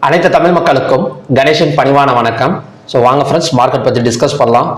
அனைத்து தமிழ் மக்களுக்கும் கணேஷன் பணிவான வணக்கம். ஸோ வாங்க ஃப்ரெண்ட்ஸ், மார்க்கெட் பற்றி டிஸ்கஸ் பண்ணலாம்.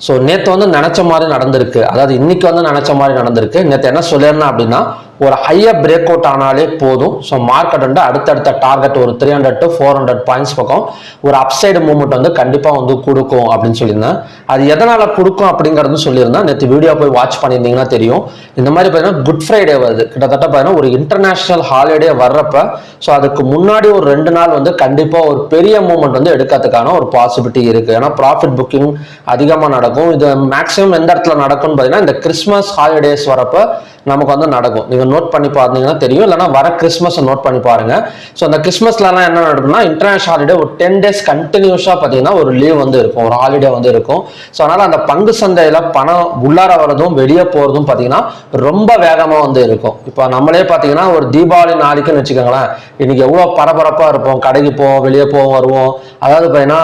ஸோ நேற்று நினச்ச மாதிரி நடந்திருக்கு, அதாவது இன்னைக்கு நினச்ச மாதிரி நடந்திருக்கு. நேற்று என்ன சொல்லியிருந்தேன் அப்படின்னா, ஒரு ஹையர் பிரேக் அவுட் ஆனாலே போதும். ஸோ மார்க்கெட் அடுத்தடுத்த டார்கெட் ஒரு 300 to 400 பாயிண்ட்ஸ் பக்கம் ஒரு அப்சைடு மூவ்மெண்ட் கண்டிப்பாக கொடுக்கும் அப்படின்னு சொல்லியிருந்தேன். அது எதனால் கொடுக்கும் அப்படிங்கிறது சொல்லியிருந்தேன். நேற்று வீடியோ போய் வாட்ச் பண்ணியிருந்தீங்கன்னா தெரியும். இந்த மாதிரி பார்த்தீங்கன்னா குட் ஃப்ரைடே வருது, கிட்டத்தட்ட பார்த்தீங்கன்னா ஒரு இன்டர்நேஷனல் ஹாலிடே வர்றப்ப ஸோ அதுக்கு முன்னாடி ஒரு 2 நாள் கண்டிப்பாக ஒரு பெரிய மூவ்மெண்ட் எடுக்கிறதுக்கான ஒரு பாசிபிலிட்டி இருக்குது. ஏன்னா ப்ராஃபிட் புக்கிங் அதிகமாக நடக்கும். இது மேக்ஸிமம் எந்த இடத்துல நடக்கும்னு பார்த்தீங்கன்னா இந்த கிறிஸ்மஸ் ஹாலிடேஸ் வரப்போ நமக்கு நடக்கும். நீங்க நோட் பண்ணி பார்த்தீங்கன்னா தெரியும், இல்லைன்னா வர கிறிஸ்மஸ் நோட் பண்ணி பாருங்க. ஸோ அந்த கிறிஸ்மஸ்லாம் என்ன நடக்கும்னா, இன்டர்நேஷனல் ஹாலிடே ஒரு 10 days கண்டினியூஸா பார்த்தீங்கன்னா ஒரு லீவ் இருக்கும், ஒரு ஹாலிடே இருக்கும். ஸோ அதனால அந்த பங்கு சந்தையில பணம் உள்ளார வரதும் வெளியே போறதும் பார்த்தீங்கன்னா ரொம்ப வேகமா இருக்கும். இப்போ நம்மளே பார்த்தீங்கன்னா ஒரு தீபாவளி நாளைக்குன்னு வச்சுக்கோங்களேன், இன்னைக்கு எவ்வளோ பரபரப்பா இருப்போம், கடைக்கு போவோம், வெளியே போவோம், வருவோம். அதாவது பார்த்தீங்கன்னா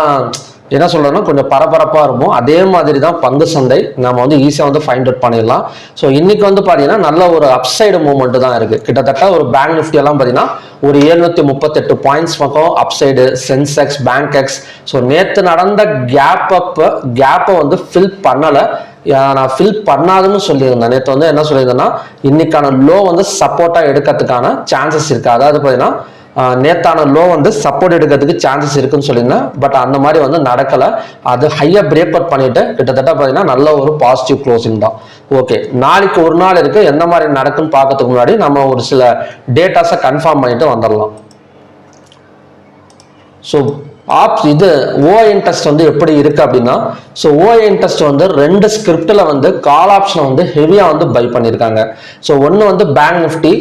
என்ன சொல்றதுன்னா கொஞ்சம் பரபரப்பா இருக்கும். அதே மாதிரி தான் பங்கு சந்தை நம்ம ஈஸியாக ஃபைண்ட் அவுட் பண்ணிடலாம். ஸோ இன்னைக்கு பார்த்தீங்கன்னா நல்ல ஒரு அப்சைடு மூவ்மெண்ட் தான் இருக்கு. கிட்டத்தட்ட ஒரு பேங்க் நிஃப்டி எல்லாம் பார்த்தீங்கன்னா ஒரு 738 பாயிண்ட்ஸ் பக்கம் upside, Sensex, bank X. So நேற்று நடந்த கேப்பை ஃபில் பண்ணலை. நான் ஃபில் பண்ணாதுன்னு சொல்லியிருந்தேன். நேற்று என்ன சொல்லியிருந்தேன்னா, இன்னைக்கான லோ சப்போர்ட்டா எடுக்கிறதுக்கான சான்சஸ் இருக்கு. அதாவது பார்த்தீங்கன்னா நேத்தான லோ சப்போர்ட் எடுக்கிறதுக்கு சான்சஸ் இருக்குன்னு சொல்லியிருந்தேன். பட் அந்த மாதிரி நடக்கல. அது ஹையா பிரேக் அவுட் பண்ணிட்டு கிட்டத்தட்ட பார்த்தீங்கன்னா நல்ல ஒரு பாசிட்டிவ் க்ளோசிங் தான். ஓகே, நாளைக்கு ஒரு நாள் இருக்கு. எந்த மாதிரி நடக்குன்னு பார்க்கறதுக்கு முன்னாடி நம்ம ஒரு சில டேட்டாஸை கன்ஃபார்ம் பண்ணிட்டு வந்துடலாம். ஸோ இது ஓஐ இன்ட்ரெஸ்ட் எப்படி இருக்கு அப்படின்னா, ஸோ ஓஐ இன்ட்ரெஸ்ட் 2 ஸ்கிரிப்ட்ல கால் ஆப்ஷன் ஹெவியா பை பண்ணியிருக்காங்க. ஸோ ஒன்று பேங்க் நிஃப்டி,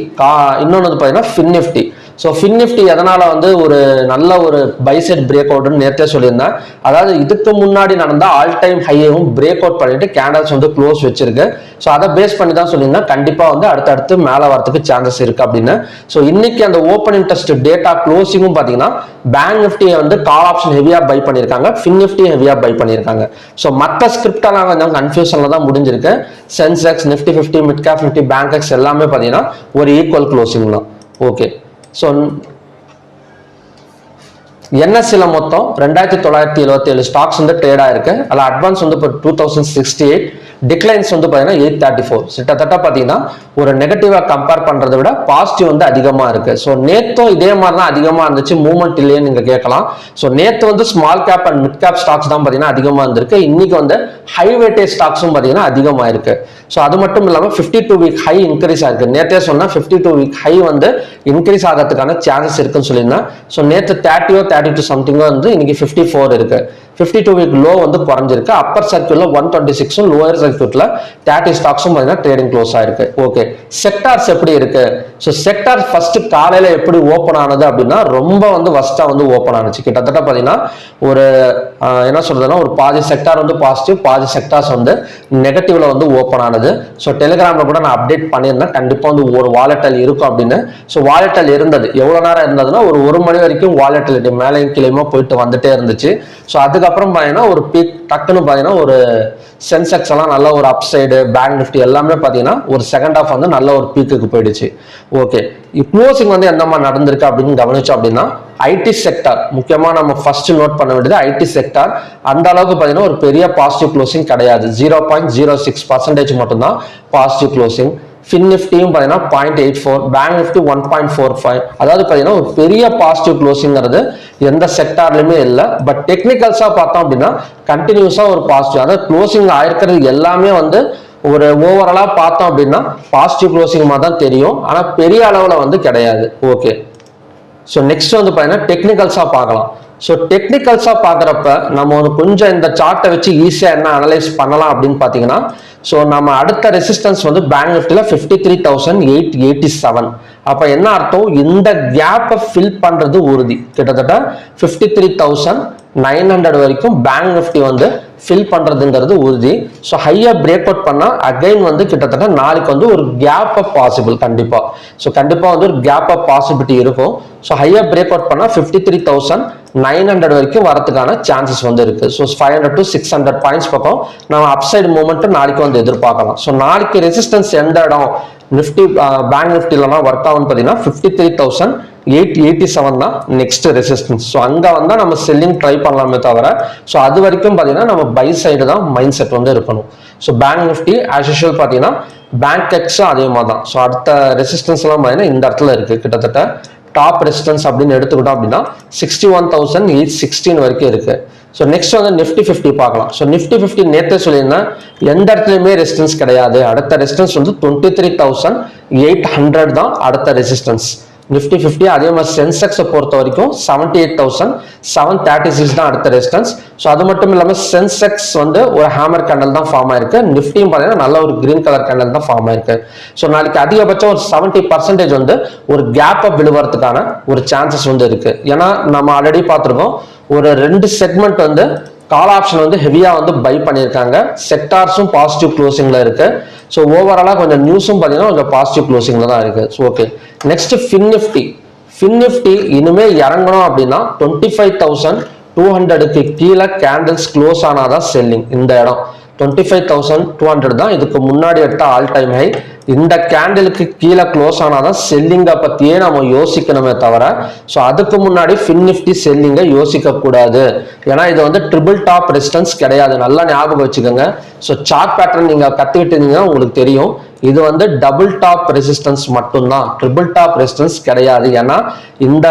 இன்னொன்று பார்த்தீங்கன்னா fin Nifty. So fin Nifty எதனால ஒரு நல்ல ஒரு பைசைட் பிரேக் அவுட்னு நேற்றே சொல்லியிருந்தேன். அதாவது இதுக்கு முன்னாடி நடந்த ஆல் டைம் ஹையவும் பிரேக் அவுட் பண்ணிட்டு கேண்டல்ஸ் க்ளோஸ் வச்சிருக்கு. ஸோ அதை பேஸ் பண்ணி தான் சொல்லியிருந்தேன் கண்டிப்பாக அடுத்தடுத்து மேலே வரதுக்கு சான்சஸ் இருக்கு அப்படின்னு. ஸோ இன்னைக்கு அந்த ஓப்பன் இன்ட்ரெஸ்ட் டேட்டா க்ளோசிங்கும் பார்த்தீங்கன்னா பேங்க் நிஃப்டியை கால் ஆப்ஷன் ஹெவியா பை பண்ணியிருக்காங்க, ஃபின் நிஃப்டி ஹெவியா பை பண்ணியிருக்காங்க. ஸோ மற்ற ஸ்கிரிப்டெல்லாம் கொஞ்சம் கன்ஃபியூஷன்ல தான் முடிஞ்சிருக்கு. Sensex, Nifty 50, mid cap Nifty, bank X எல்லாமே பார்த்தீங்கன்னா ஒரு ஈக்குவல் க்ளோசிங் தான். ஓகே, ஸோ என்எஸ்சில மொத்தம் 2977 ஸ்டாக்ஸ் ட்ரேட் ஆயிருக்கு. அதில் அட்வான்ஸ் இப்போ 2068, டிக்ளைன்ஸ் பார்த்தீங்கன்னா 834. கிட்டத்தட்ட பார்த்தீங்கன்னா ஒரு நெகட்டிவா கம்பேர் பண்றதை விட பாசிட்டிவ் அதிகமா இருக்கு. ஸோ நேத்தும் இதே மாதிரி தான் அதிகமா இருந்துச்சு, மூவ்மெண்ட் இல்லையே நீங்க கேட்கலாம். ஸோ நேத்து small cap and mid cap stocks தான் பார்த்தீங்கன்னா அதிகமா இருந்திருக்கு. இன்னைக்கு ஹை வெயிட்டேஜ் ஸ்டாக்ஸும் பார்த்தீங்கன்னா அதிகமா இருக்கு. ஸோ அது மட்டும் இல்லாமல் 52 வீக் ஹை இன்க்ரீஸ் ஆயிருக்கு. நேற்றே சொன்னா 52 வீக் ஹை இன்க்ரீஸ் ஆகிறதுக்கான சான்சஸ் இருக்குன்னு சொல்லியிருந்தேன். ஸோ நேற்று 30 32 சம்திங்கோ இன்னைக்கு 54 இருக்கு. 52 வீக் லோ குறைஞ்சிருக்கு. அப்பர் சர்க்கியூட்ல 126, லோயர் சர்க்கியூட்ல 30 ஸ்டாக்ஸும் பார்த்தீங்கன்னா ட்ரேடிங் க்ளோஸ் ஆயிருக்கு. ஓகே, செக்டார்ஸ் எப்படி இருக்கு? ஸோ செக்டார் ஃபர்ஸ்ட் காலையில எப்படி ஓப்பன் ஆனது அப்படின்னா ரொம்ப வஸ்டா ஓப்பன் ஆனிச்சு. கிட்டத்தட்ட பார்த்தீங்கன்னா ஒரு என்ன சொல்றதுன்னா ஒரு பாதி செக்டார் பாசிட்டிவ், பாதி செக்டார்ஸ் நெகட்டிவ்ல ஓப்பன் ஆனது. ஸோ டெலிகிராம்ல கூட நான் அப்டேட் பண்ணியிருந்தேன், கண்டிப்பா ஒரு வாலெட்டல் இருக்கும் அப்படின்னு. ஸோ வாலெட்டல் இருந்தது. எவ்வளவு நேரம் இருந்ததுன்னா ஒரு 1 மணி வரைக்கும் வாலெட்டிலிட்டி மேலையும் கீழேயுமா போயிட்டு வந்துட்டே இருந்துச்சு. ஸோ அதுக்கப்புறம் பார்த்தீங்கன்னா ஒரு பீக் டக்குன்னு பார்த்தீங்கன்னா ஒரு சென்செக்ஸ் எல்லாம் நல்ல ஒரு அப்சைடு, பேங்க் நிஃப்டி எல்லாமே பார்த்தீங்கன்னா ஒரு செகண்ட் ஆஃப் நல்ல ஒரு பீக்குக்கு போயிடுச்சு. ஓகே, க்ளோசிங் எந்த மாதிரி நடந்திருக்கு அப்படின்னு கவனிச்சோம் அப்படின்னா, ஐடி செக்டார் முக்கியமா நம்ம ஃபர்ஸ்ட் நோட் பண்ண வேண்டியது ஐடி செக்டார் அந்த அளவுக்கு பார்த்தீங்கன்னா ஒரு பெரிய பாசிட்டிவ் க்ளோசிங் கிடையாது. 0.06% மட்டும்தான் பாசிட்டிவ் க்ளோசிங். ஃபின் நிஃப்டியும் பார்த்தீங்கன்னா 0.84, பேங்க் நிஃப்டி 1.45. அதாவது பார்த்தீங்கன்னா ஒரு பெரிய பாசிட்டிவ் க்ளோசிங்கிறது எந்த செக்டார்லையுமே இல்லை. பட் டெக்னிக்கல்ஸா பார்த்தோம் அப்படின்னா கண்டினியூஸா ஒரு பாசிட்டிவ், அதாவது க்ளோசிங் ஆயிருக்கிறது எல்லாமே ஒரு ஓவராலா பார்த்தோம் அப்படின்னா பாசிட்டிவ் க்ளோசிங் மாதிரி தான் தெரியும். ஆனா பெரிய அளவுல கிடையாது. ஓகே, ஸோ நெக்ஸ்ட் பார்த்தீங்கன்னா டெக்னிக்கல்ஸா பார்க்கலாம். ஸோ டெக்னிக்கல்ஸா பார்க்குறப்ப நம்ம கொஞ்சம் இந்த சார்ட்டை வச்சு ஈஸியா என்ன அனலைஸ் பண்ணலாம் அப்படின்னு பார்த்தீங்கன்னா, ஸோ நம்ம அடுத்த ரெசிஸ்டன்ஸ் பேங்க் நிஃப்டியில் 53,887. அப்ப என்ன அர்த்தம், இந்த கேப்பை ஃபில் பண்றது உறுதி. கிட்டத்தட்ட 53,900 வரைக்கும் பேங்க் நிஃப்டி ஃபில் பண்றதுங்கிறது உறுதி. ஸோ ஹையா பிரேக் அவுட் பண்ணா அகைன் கிட்டத்தட்ட நாளைக்கு ஒரு கேப் அப் பாசிபிள் கண்டிப்பா. ஸோ கண்டிப்பா ஒரு கேப் அப் பாசிபிலிட்டி இருக்கும். ஸோ ஹையா பிரேக் அவுட் பண்ணா 53,900 வரைக்கும் வரதுக்கான சான்சஸ் இருக்கு. ஸோ 500 to 600 பாயிண்ட்ஸ் பக்கம் நம்ம அப்சைடு மூவ்மெண்ட் நாளைக்கு எதிர்பார்க்கலாம். ஸோ நாளைக்கு ரெசிஸ்டன்ஸ் எந்த இடம் நிஃப்டி பேங்க் நிஃப்டிலாம் ஒர்க் ஆகும்னு பார்த்தீங்கன்னா 53,000 887 தான் நெக்ஸ்ட் ரெசிஸ்டன்ஸ். ஸோ அங்கே வந்தால் நம்ம செல்லிங் ட்ரை பண்ணலாமே தவிர ஸோ அது வரைக்கும் பார்த்தீங்கன்னா நம்ம பை சைடு தான் மைண்ட் செட் வந்து இருக்கணும். So bank Nifty as usual பார்த்தீங்கன்னா பேங்க் எக்ஸும் அதே மாதிரி தான். ஸோ அடுத்த ரெசிஸ்டன்ஸ்லாம் பார்த்தீங்கன்னா இந்த இடத்துல இருக்குது. கிட்டத்தட்ட டாப் ரெசிஸ்டன்ஸ் அப்படின்னு எடுத்துக்கிட்டோம் அப்படின்னா 61,816 வரைக்கும் இருக்கு. ஸோ நெக்ஸ்ட் வந்து நிஃப்டி 50 பார்க்கலாம். ஸோ நிஃப்டி 50 நேற்றே சொல்லியிருந்தேன் எந்த இடத்துலையுமே ரெசிஸ்டன்ஸ் கிடையாது. அடுத்த ரெசிஸ்டன்ஸ் வந்து 23,800 தான் அடுத்த ரெசிஸ்டன்ஸ் நிஃப்டி 50. அதே மாதிரி சென்செக்ஸை பொறுத்த வரைக்கும் 78,736 தான் அடுத்த ரெசிஸ்டன்ஸ். ஸோ அது மட்டும் இல்லாமல் சென்செக்ஸ் வந்து ஒரு ஹேமர் கேண்டல் தான் ஃபார்ம் ஆயிருக்கு. நிஃப்டியும் பார்த்தீங்கன்னா நல்ல ஒரு கிரீன் கலர் கேண்டல் தான் ஃபார்ம் ஆயிருக்கு. ஸோ நாளைக்கு அதிகபட்சம் ஒரு 70% வந்து ஒரு கேப் அப் விழுவறதுக்கான ஒரு சான்சஸ் வந்து இருக்கு. ஏன்னா நம்ம ஆல்ரெடி பார்த்துருக்கோம் ஒரு 2 செக்மெண்ட் வந்து கால் ஆப்ஷன் வந்து ஹெவியா வந்து பை பண்ணியிருக்காங்க. செக்டார்ஸும் பாசிட்டிவ் க்ளோசிங்ல இருக்கு. ஸோ ஓவராலாக கொஞ்சம் நியூஸும் பார்த்தீங்கன்னா கொஞ்சம் பாசிட்டிவ் க்ளோசிங்ல தான் இருக்கு. ஸோ ஓகே, நெக்ஸ்ட் ஃபின்னிஃப்டி இனிமே இறங்கணும் அப்படின்னா 25,200க்கு கீழே கேண்டில்ஸ் க்ளோஸ் ஆனாதான் செல்லிங். இந்த இடம் 25,200 தான் இதுக்கு முன்னாடி எடுத்த ஆல் டைம் ஹை. இந்த கேண்டிலுக்கு கீழே க்ளோஸ் ஆனாதான் செல்லிங்கை பத்தியே நம்ம யோசிக்கணுமே தவிர ஸோ அதுக்கு முன்னாடி ஃபின்னிஃப்டி செல்லிங்கை யோசிக்க கூடாது. ஏன்னா இது வந்து ட்ரிபிள் டாப் ரெசிஸ்டன்ஸ் கிடையாது. நல்லா ஞாபகம் வச்சுக்கோங்க. ஸோ சார்ட் பேட்டர்ன் நீங்க கத்துக்கிட்டீங்கன்னா உங்களுக்கு தெரியும். இது வந்து டபுள் டாப் ரெசிஸ்டன்ஸ் மட்டும்தான், ட்ரிபிள் டாப் ரெசிஸ்டன்ஸ் கிடையாது. ஏன்னா இந்த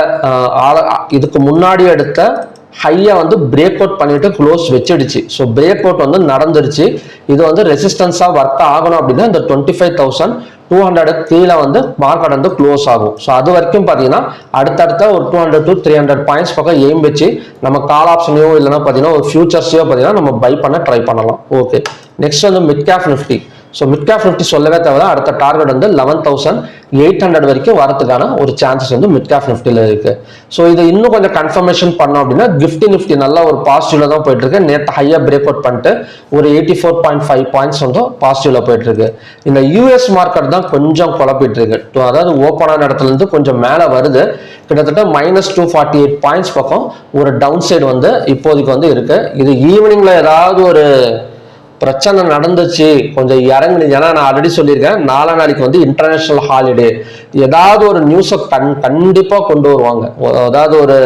இதுக்கு முன்னாடி எடுத்த ஹையா வந்து பிரேக் அவுட் பண்ணிட்டு க்ளோஸ் வச்சிடுச்சு. ஸோ பிரேக் அவுட் வந்து நடந்துருச்சு. இது வந்து ரெசிஸ்டன்ஸா ஒர்க் ஆகணும் அப்படின்னா இந்த 25,200 கீழே வந்து மார்க்கெட் வந்து க்ளோஸ் ஆகும். ஸோ அது வரைக்கும் பார்த்தீங்கன்னா அடுத்தடுத்த ஒரு 200 to 300 பாயிண்ட்ஸ் பக்கம் எய்ம் வச்சு நம்ம கால் ஆப்ஷனையோ இல்லைன்னா பார்த்தீங்கன்னா ஒரு ஃபியூச்சர்ஸையோ பார்த்தீங்கன்னா நம்ம பை பண்ண ட்ரை பண்ணலாம். ஓகே, நெக்ஸ்ட் வந்து mid cap Nifty. So mid cap Nifty சொல்லவே தேவை. அடுத்த டார்கெட் வந்து 11,800 வரைக்கும் வரதுக்கான ஒரு சான்சஸ் வந்து மிட் கேப் நிஃப்டியில் இருக்கு. ஸோ இது இன்னும் கொஞ்சம் கன்ஃபர்மேஷன் பண்ணோம் அப்படின்னா நிஃப்டி நல்லா ஒரு பாசிட்டிவ்ல தான் போயிட்டு இருக்கு. நேற்று ஹையா பிரேக் அவுட் பண்ணிட்டு ஒரு 84.5 பாயிண்ட்ஸ் வந்து பாசிட்டிவ்ல போயிட்டு இருக்கு. இந்த யூஎஸ் மார்க்கெட் தான் கொஞ்சம் குழப்பிட்டு இருக்கு. அதாவது ஓப்பனான இடத்துல இருந்து கொஞ்சம் மேலே வருது. கிட்டத்தட்ட -248 பாயிண்ட்ஸ் பக்கம் ஒரு டவுன் சைடு வந்து இப்போதைக்கு வந்து இருக்கு. இது ஈவினிங்ல ஏதாவது ஒரு பிரச்சனை நடந்துச்சு கொஞ்சம் இறங்குது. ஏன்னா நான் ஆல்ரெடி சொல்லியிருக்கேன் நாளைக்கு வந்து இன்டர்நேஷனல் ஹாலிடே. ஏதாவது ஒரு நியூஸை கண்டிப்பாக கொண்டு வருவாங்க. அதாவது ஒரு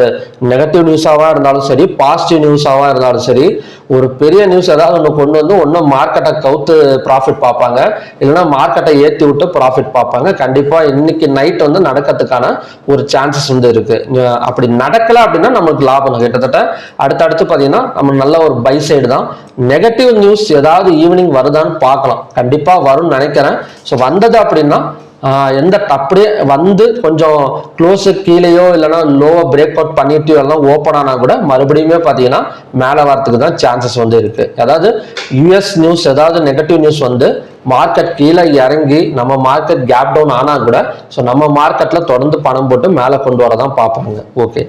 நெகட்டிவ் நியூஸாவா இருந்தாலும் சரி, பாசிட்டிவ் நியூஸாவா இருந்தாலும் சரி, ஒரு பெரிய நியூஸ் ஏதாவது ஒன்று கொண்டு வந்து ஒன்றும் மார்க்கெட்டை கவுத்து ப்ராஃபிட் பார்ப்பாங்க, இல்லைன்னா மார்க்கெட்டை ஏற்றி விட்டு ப்ராஃபிட் பார்ப்பாங்க. கண்டிப்பாக இன்னைக்கு நைட் வந்து நடக்கிறதுக்கான ஒரு சான்சஸ் வந்து இருக்கு. அப்படி நடக்கல அப்படின்னா நம்மளுக்கு லாபம். கிட்டத்தட்ட அடுத்தடுத்து பார்த்தீங்கன்னா நம்ம நல்ல ஒரு பை சைடு தான். நெகட்டிவ் நியூஸ் ஏதாவது ஈவினிங் வருதான்னு பார்க்கலாம். கண்டிப்பா வரும்னு நினைக்கிறேன். ஸோ வந்தது அப்படின்னா எந்த அப்படியே வந்து கொஞ்சம் க்ளோஸு கீழேயோ இல்லைன்னா லோவோ பிரேக் அவுட் பண்ணிட்டு எல்லாம் ஓப்பன் ஆனால் கூட மறுபடியுமே பார்த்தீங்கன்னா மேலே வரத்துக்கு தான் சான்சஸ் வந்து இருக்கு. அதாவது யூஎஸ் நியூஸ் ஏதாவது நெகட்டிவ் நியூஸ் வந்து மார்க்கெட் கீழே இறங்கி நம்ம மார்க்கெட் கேப் டவுன் ஆனால் கூட ஸோ நம்ம மார்க்கெட்டில் தொடர்ந்து பணம் போட்டு மேலே கொண்டு வரதான் பார்ப்பாங்க. ஓகே,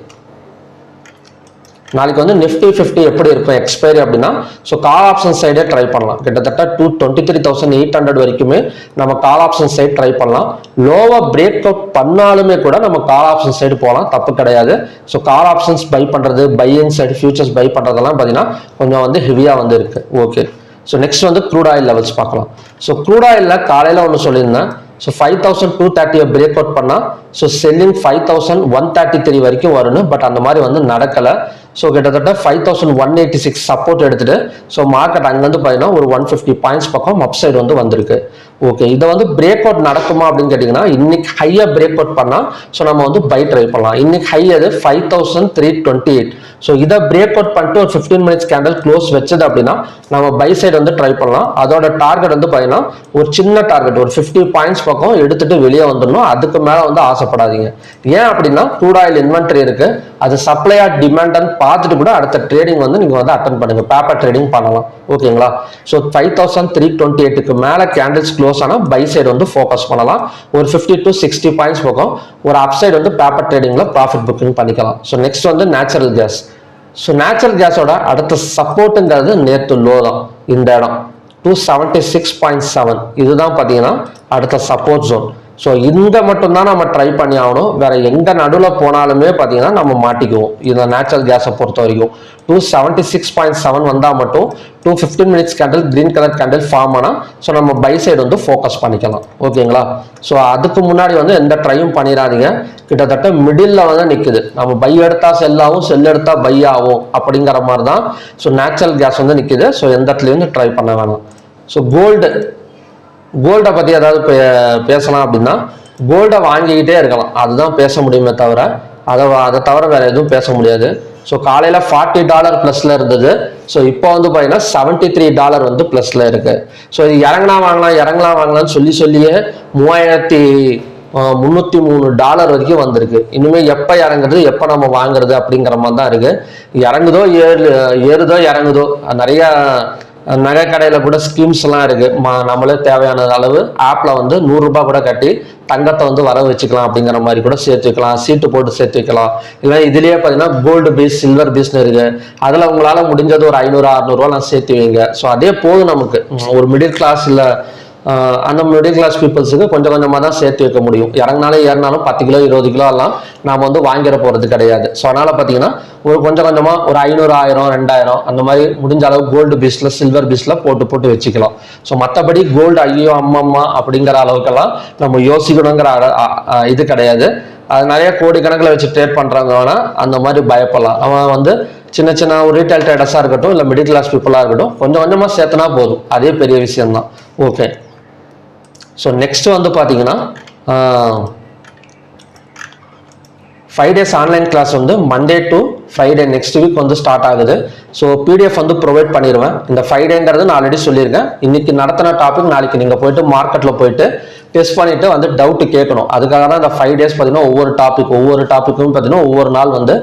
நாளைக்கு வந்து நிஃப்டி 50 எப்படி இருக்கும் எக்ஸ்பைரி அப்படின்னா ஸோ கால் ஆப்ஷன் சைடே ட்ரை பண்ணலாம். கிட்டத்தட்ட 23,800 வரைக்குமே நம்ம கால் ஆப்ஷன் சைடு ட்ரை பண்ணலாம். லோவா பிரேக் அவுட் பண்ணாலுமே கூட நம்ம கால் ஆப்ஷன் சைடு போகலாம், தப்பு கிடையாது. ஸோ கால் ஆப்ஷன்ஸ் பை பண்றது, பையிங் சைடு ஃபியூச்சர்ஸ் பை பண்றதெல்லாம் பார்த்தீங்கன்னா கொஞ்சம் வந்து ஹெவியா வந்து இருக்கு. ஓகே, ஸோ நெக்ஸ்ட் வந்து க்ரூட் ஆயில் லெவல்ஸ் பார்க்கலாம். ஸோ க்ரூட் ஆயில்ல காலையில ஒன்று சொல்லியிருந்தேன். ஸோ 5,230 பிரேக் அவுட் பண்ணா ஸோ செல்லிங் 5,133 வரைக்கும் வரும்னு. பட் அந்த மாதிரி வந்து நடக்கலை. ஸோ கிட்டத்தட்ட 5,186 சப்போர்ட் எடுத்துட்டு ஸோ மார்க்கெட் அங்கேருந்து பார்த்தீங்கன்னா ஒரு 150 பாயிண்ட்ஸ் பக்கம் அப் சைடு வந்து வந்திருக்கு. ஓகே, இதை வந்து பிரேக் அவுட் நடக்குமா அப்படின்னு கேட்டிங்கன்னா இன்னைக்கு ஹையாக பிரேக் அவுட் பண்ணால் ஸோ நம்ம வந்து பை ட்ரை பண்ணலாம். இன்னைக்கு ஹை அது 5,328. ஸோ இதை பிரேக் அவுட் பண்ணிட்டு ஒரு 15 மினிட்ஸ் கேண்டல் க்ளோஸ் வச்சது அப்படின்னா நம்ம பை சைடு வந்து ட்ரை பண்ணலாம். அதோட டார்கெட் வந்து பார்த்தீங்கன்னா ஒரு சின்ன டார்கெட் ஒரு 50 பாயிண்ட்ஸ் பக்கம் எடுத்துட்டு வெளியே வந்துடணும். அதுக்கு மேலே வந்து ஆசைப்படாதீங்க. ஏன் அப்படின்னா க்ரூட் ஆயில் இன்வென்ட்ரி இருக்கு, அது சப்ளை ஆர் டிமாண்ட் பார்த்துட்டு கூட அடுத்த ட்ரேடிங் வந்து நீங்க வந்து அட்டன் பண்ணுங்க, பேப்பர் ட்ரேடிங் பண்ணலாம். ஓகேங்களா? ஸோ 5,328க்கு மேலே கேண்டில்ஸ் க்ளோஸ் ஆனால் பை சைடு வந்து ஃபோக்கஸ் பண்ணலாம். ஒரு 50 to 60 பாயிண்ட்ஸ் பக்கம் ஒரு அப்சைடு வந்து பேப்பர் ட்ரேடிங்ல ப்ராஃபிட் புக்கிங் பண்ணிக்கலாம். ஸோ நெக்ஸ்ட் வந்து நேச்சுரல் கேஸ். ஸோ நேச்சுரல் கேஸோட அடுத்த சப்போர்ட்டுங்கிறது நேற்று லோ தான். இந்த இடம் 276.7 இதுதான் பார்த்தீங்கன்னா அடுத்த சப்போர்ட் ஜோன். ஸோ இங்கே மட்டும்தான் நம்ம ட்ரை பண்ணி ஆகணும். வேற எங்க நடுவில் போனாலுமே பார்த்தீங்கன்னா நம்ம மாட்டிக்குவோம். இந்த நேச்சுரல் கேஸை பொறுத்த வரைக்கும் 276.7 வந்தால் மட்டும் 215 minutes candle green colour candle form ஆனால் ஸோ நம்ம பை சைடு வந்து ஃபோக்கஸ் பண்ணிக்கலாம். ஓகேங்களா? ஸோ அதுக்கு முன்னாடி வந்து எந்த ட்ரையும் பண்ணிடாதீங்க. கிட்டத்தட்ட மிடில் வந்து நிற்குது. நம்ம பை எடுத்தா செல் ஆகும், செல் எடுத்தா பை ஆகும் அப்படிங்கிற மாதிரி தான் ஸோ நேச்சுரல் கேஸ் வந்து நிற்குது. ஸோ எந்த இடத்துலையும் ட்ரை பண்ண வேணாம். ஸோ கோல்டை பற்றி ஏதாவது பேசலாம் அப்படின்னா கோல்டை வாங்கிக்கிட்டே இருக்கலாம், அதுதான் பேச முடியுமே தவிர அதை தவிர வேற எதுவும் பேச முடியாது. ஸோ காலையில் $40 ப்ளஸ்ல இருந்தது. ஸோ இப்போ வந்து பார்த்தீங்கன்னா $73 வந்து ப்ளஸ்ல இருக்கு. ஸோ இது இறங்கலாம் வாங்கலாம்னு சொல்லியே $3,303 வரைக்கும் வந்திருக்கு. இனிமேல் எப்போ இறங்குறது, எப்போ நம்ம வாங்குறது அப்படிங்கிற மாதிரி தான் இருக்கு. இறங்குதோ இறங்குதோ நிறைய நகை கடையில் கூட ஸ்கீம்ஸ் எல்லாம் இருக்கு. நம்மளே தேவையான அளவு ஆப்ல வந்து $100 கூட கட்டி தங்கத்தை வந்து வர வச்சுக்கலாம் அப்படிங்கிற மாதிரி கூட சேர்த்து வைக்கலாம், சீட்டு போட்டு சேர்த்து வைக்கலாம். இல்லை இதுலயே பார்த்தீங்கன்னா கோல்டு பீஸ், சில்வர் பீஸ்னு இருக்கு. அதில் உங்களால் முடிஞ்சது ஒரு $500-600 நான் சேர்த்து வைங்க. ஸோ அதே போதும் நமக்கு. ஒரு மிடில் கிளாஸ் இல்லை அந்த மிடில் கிளாஸ் பீப்புள்ஸுக்கு கொஞ்சம் கொஞ்சமாக தான் சேர்த்து வைக்க முடியும். இறங்கினாலும் ஏறினாலும் 10 கிலோ 20 கிலோ எல்லாம் நாம் வந்து வாங்கிட போகிறது கிடையாது. ஸோ அதனால் பார்த்தீங்கன்னா ஒரு கொஞ்சம் கொஞ்சமாக ஒரு 500, 1000, 2000 அந்த மாதிரி முடிஞ்ச அளவு கோல்டு பீஸில், சில்வர் பீஸில் போட்டு வச்சுக்கலாம். ஸோ மற்றபடி கோல்டு ஐயோ அம்மம்மா அப்படிங்கிற அளவுக்கெல்லாம் நம்ம யோசிக்கணுங்கிற இது கிடையாது. அது நிறைய கோடிக்கணக்கில் வச்சு ட்ரேட் பண்ணுறவங்கன்னா அந்த மாதிரி பயப்படலாம். அவன் வந்து சின்ன ஒரு ரீட்டைல் ட்ரேடர்ஸாக இருக்கட்டும், இல்லை மிடில் கிளாஸ் பீப்புளாக இருக்கட்டும், கொஞ்சம் கொஞ்சமாக சேர்த்துனா போதும். அதே பெரிய விஷயம்தான். ஓகே, ஸோ நெக்ஸ்ட் வந்து பார்த்தீங்கன்னா 5 days ஆன்லைன் கிளாஸ் வந்து Monday to Friday next week வந்து ஸ்டார்ட் ஆகுது. ஸோ பிடிஎஃப் வந்து ப்ரொவைட் பண்ணிடுவேன். இந்த 5 டேங்கிறது நான் ஆல்ரெடி சொல்லியிருக்கேன். இன்னைக்கு நடத்தின டாபிக் நாளைக்கு நீங்கள் போயிட்டு மார்க்கெட்டில் போயிட்டு டெஸ்ட் பண்ணிட்டு வந்து டவுட் கேட்கணும். அதுக்காக தான் இந்த 5 days பார்த்தீங்கன்னா ஒவ்வொரு டாப்பிக்கும் பார்த்தீங்கன்னா ஒவ்வொரு நாள் வந்து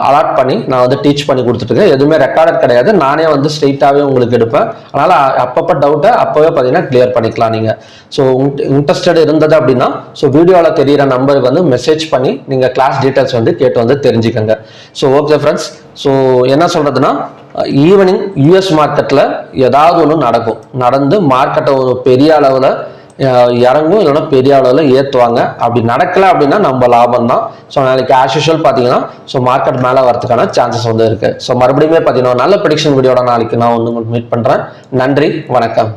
அலாட் பண்ணி நான் வந்து டீச் பண்ணி கொடுத்துட்டு எதுவுமே ரெக்கார்டட் கிடையாது. நானே வந்து ஸ்ட்ரெயிட்டாகவே உங்களுக்கு எடுப்பேன். அதனால் அப்பப்போ டவுட்டை அப்போவே பார்த்தீங்கன்னா கிளியர் பண்ணிக்கலாம் நீங்கள். ஸோ இன்ட்ரெஸ்டட் இருந்தது அப்படின்னா ஸோ வீடியோவில் தெரிகிற நம்பருக்கு வந்து மெசேஜ் பண்ணி நீங்கள் கிளாஸ் டீட்டெயில்ஸ் வந்து கேட்டு வந்து தெரிஞ்சுக்கோங்க. ஸோ ஓகே ஃப்ரெண்ட்ஸ், ஸோ என்ன சொல்கிறதுனா ஈவினிங் யூஎஸ் மார்க்கெட்டில் ஏதாவது ஒன்று நடந்து மார்க்கெட்டை ஒரு பெரிய அளவில் இறங்கும், இல்லைன்னா பெரிய அளவில் ஏற்றுவாங்க. அப்படி நடக்கலை அப்படின்னா நம்ம லாபம் தான். ஸோ நாளைக்கு ஆஸ் யூஷுவல் பார்த்தீங்கன்னா ஸோ மார்க்கெட் மேலே வரதுக்கான சான்சஸ் வந்து இருக்குது. ஸோ மறுபடியுமே பார்த்தீங்கன்னா நல்ல ப்ரெடிக்ஷன் வீடியோட நாளைக்கு நான் வந்து மீட் பண்ணுறேன். நன்றி, வணக்கம்.